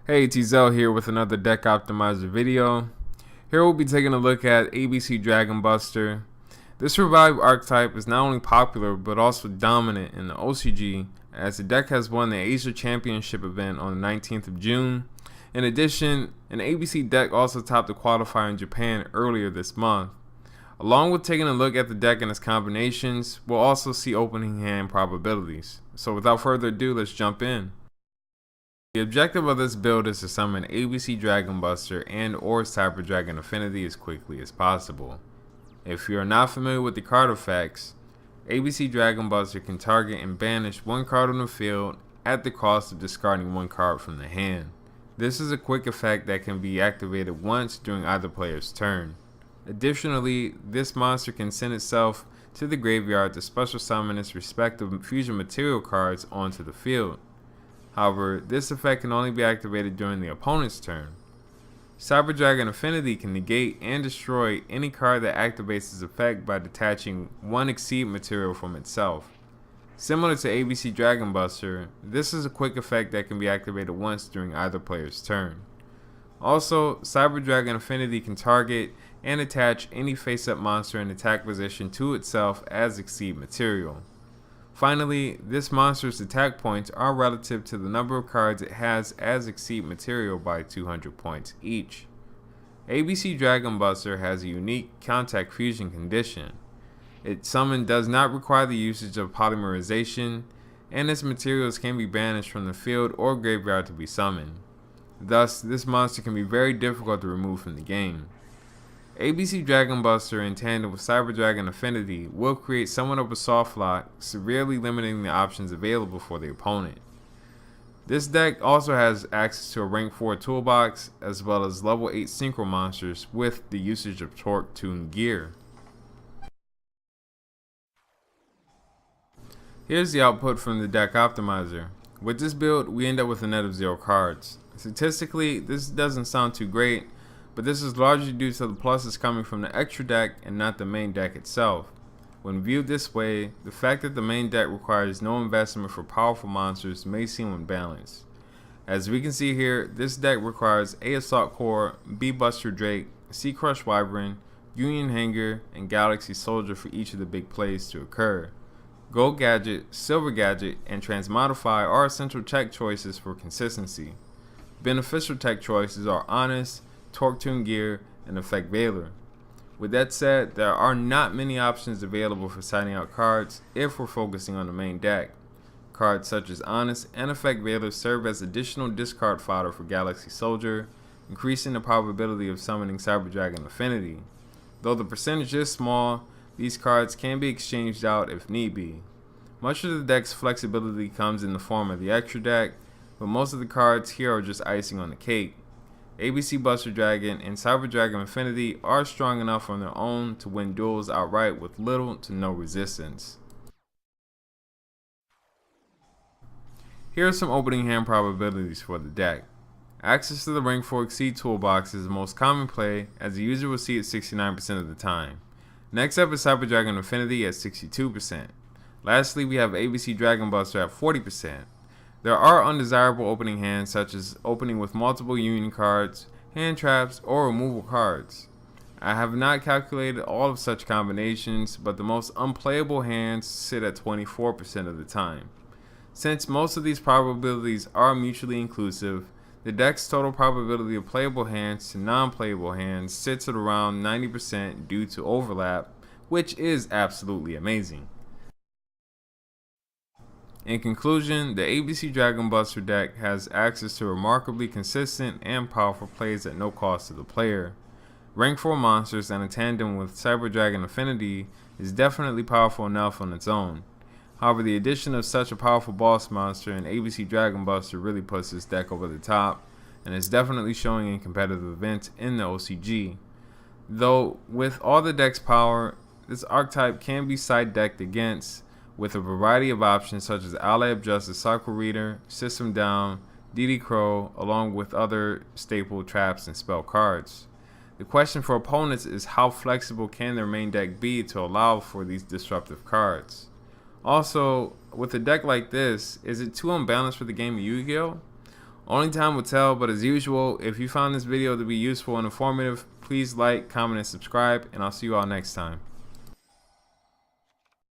Hey, Tzel here with another deck optimizer video. Here we'll be taking a look at ABC Dragon Buster. This revive archetype is not only popular but also dominant in the OCG, as the deck has won the Asia Championship event on the 19th of June. In addition, an ABC deck also topped the qualifier in Japan earlier this month. Along with taking a look at the deck and its combinations, we'll also see opening hand probabilities. So without further ado, let's jump in. The objective of this build is to summon ABC Dragon Buster and or Cyber Dragon Affinity as quickly as possible. If you are not familiar with the card effects, ABC Dragon Buster can target and banish one card on the field at the cost of discarding one card from the hand. This is a quick effect that can be activated once during either player's turn. Additionally, this monster can send itself to the graveyard to special summon its respective fusion material cards onto the field. However, this effect can only be activated during the opponent's turn. Cyber Dragon Affinity can negate and destroy any card that activates this effect by detaching one Exceed material from itself. Similar to ABC Dragon Buster, this is a quick effect that can be activated once during either player's turn. Also, Cyber Dragon Affinity can target and attach any face-up monster in attack position to itself as Exceed material. Finally, this monster's attack points are relative to the number of cards it has as Exceed material by 200 points each. ABC Dragon Buster has a unique contact fusion condition. Its summon does not require the usage of polymerization, and its materials can be banished from the field or graveyard to be summoned. Thus, this monster can be very difficult to remove from the game. ABC Dragon Buster in tandem with Cyber Dragon Affinity will create somewhat of a soft lock, severely limiting the options available for the opponent. This deck also has access to a rank 4 toolbox as well as level 8 synchro monsters with the usage of torque tuned gear. Here's the output from the deck optimizer. With this build, we end up with a net of 0 cards. Statistically, this doesn't sound too great, but this is largely due to the pluses coming from the extra deck and not the main deck itself. When viewed this way, the fact that the main deck requires no investment for powerful monsters may seem unbalanced. As we can see here, this deck requires A Assault Core, B Buster Drake, C Crush Wyvern, Union Hanger, and Galaxy Soldier for each of the big plays to occur. Gold Gadget, Silver Gadget, and Transmodify are essential tech choices for consistency. Beneficial tech choices are Honest, Torque Tune Gear, and Effect Veiler. With that said, there are not many options available for siding out cards if we're focusing on the main deck. Cards such as Honest and Effect Veiler serve as additional discard fodder for Galaxy Soldier, increasing the probability of summoning Cyber Dragon Affinity. Though the percentage is small, these cards can be exchanged out if need be. Much of the deck's flexibility comes in the form of the extra deck, but most of the cards here are just icing on the cake. ABC Buster Dragon and Cyber Dragon Affinity are strong enough on their own to win duels outright with little to no resistance. Here are some opening hand probabilities for the deck. Access to the rank 4 Exceed toolbox is the most common play, as the user will see it 69% of the time. Next up is Cyber Dragon Affinity at 62%. Lastly, we have ABC Dragon Buster at 40%. There are undesirable opening hands such as opening with multiple union cards, hand traps, or removal cards. I have not calculated all of such combinations, but the most unplayable hands sit at 24% of the time. Since most of these probabilities are mutually inclusive, the deck's total probability of playable hands to non-playable hands sits at around 90% due to overlap, which is absolutely amazing. In conclusion, the ABC Dragon Buster deck has access to remarkably consistent and powerful plays at no cost to the player. Rank 4 monsters and a tandem with Cyber Dragon Affinity is definitely powerful enough on its own. However, the addition of such a powerful boss monster in ABC Dragon Buster really puts this deck over the top, and is definitely showing in competitive events in the OCG. Though, with all the deck's power, this archetype can be side decked against, with a variety of options such as Ally of Justice Cycle Reader, System Down, DD Crow, along with other staple traps and spell cards. The question for opponents is how flexible can their main deck be to allow for these disruptive cards. Also, with a deck like this, is it too unbalanced for the game of Yu-Gi-Oh? Only time will tell, but as usual, if you found this video to be useful and informative, please like, comment, and subscribe, and I'll see you all next time.